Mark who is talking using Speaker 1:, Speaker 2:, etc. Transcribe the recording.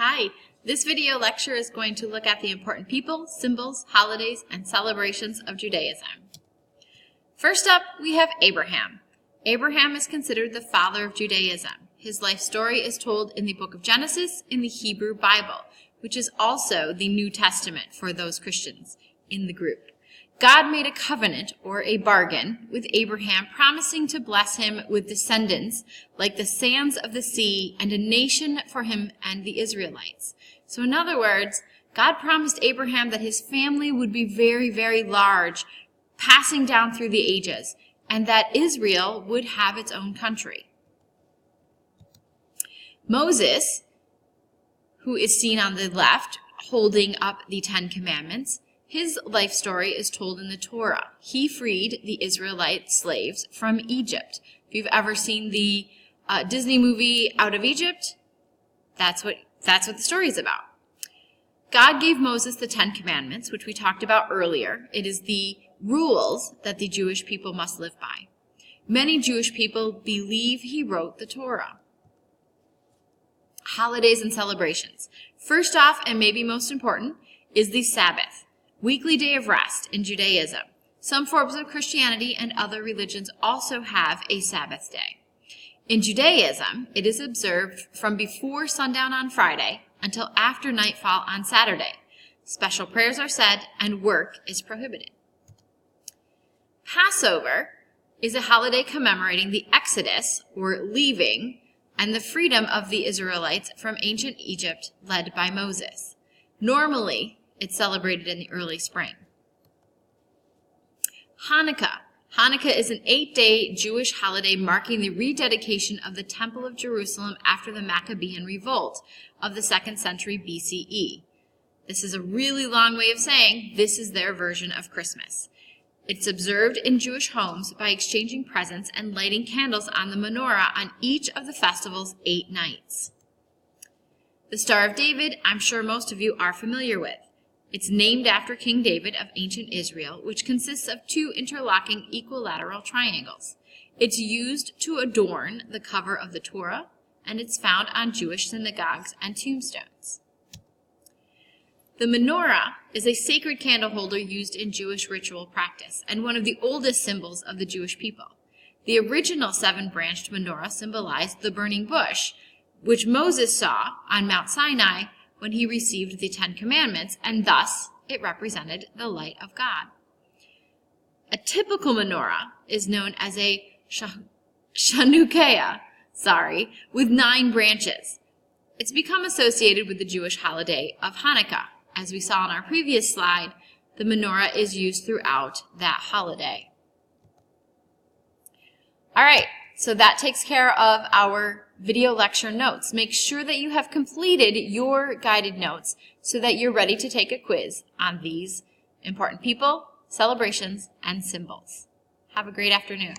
Speaker 1: Hi, this video lecture is going to look at the important people, symbols, holidays, and celebrations of Judaism. First up, we have Abraham. Abraham is considered the father of Judaism. His life story is told in the book of Genesis in the Hebrew Bible, which is also the New Testament for those Christians in the group. God made a covenant, or a bargain, with Abraham, promising to bless him with descendants like the sands of the sea and a nation for him and the Israelites. So in other words, God promised Abraham that his family would be very, very large, passing down through the ages, and that Israel would have its own country. Moses, who is seen on the left, holding up the Ten Commandments, his life story is told in the Torah. He freed the Israelite slaves from Egypt. If you've ever seen the Disney movie Out of Egypt, that's what the story is about. God gave Moses the Ten Commandments, which we talked about earlier. It is the rules that the Jewish people must live by. Many Jewish people believe he wrote the Torah. Holidays and celebrations. First off, and maybe most important, is the Sabbath, weekly day of rest in Judaism. Some forms of Christianity and other religions also have a Sabbath day. In Judaism, it is observed from before sundown on Friday until after nightfall on Saturday. Special prayers are said and work is prohibited. Passover is a holiday commemorating the Exodus, or leaving, and the freedom of the Israelites from ancient Egypt led by Moses. Normally, it's celebrated in the early spring. Hanukkah. Hanukkah is an 8-day Jewish holiday marking the rededication of the Temple of Jerusalem after the Maccabean revolt of the 2nd century BCE. This is a really long way of saying this is their version of Christmas. It's observed in Jewish homes by exchanging presents and lighting candles on the menorah on each of the festival's 8 nights. The Star of David, I'm sure most of you are familiar with. It's named after King David of ancient Israel, which consists of 2 interlocking equilateral triangles. It's used to adorn the cover of the Torah, and it's found on Jewish synagogues and tombstones. The menorah is a sacred candle holder used in Jewish ritual practice, and one of the oldest symbols of the Jewish people. The original 7-branched menorah symbolized the burning bush, which Moses saw on Mount Sinai when he received the 10 Commandments, and thus it represented the light of God. A typical menorah is known as a Chanukeah, with 9 branches. It's become associated with the Jewish holiday of Hanukkah. As we saw on our previous slide, the menorah is used throughout that holiday. All right, so that takes care of our video lecture notes. Make sure that you have completed your guided notes so that you're ready to take a quiz on these important people, celebrations, and symbols. Have a great afternoon.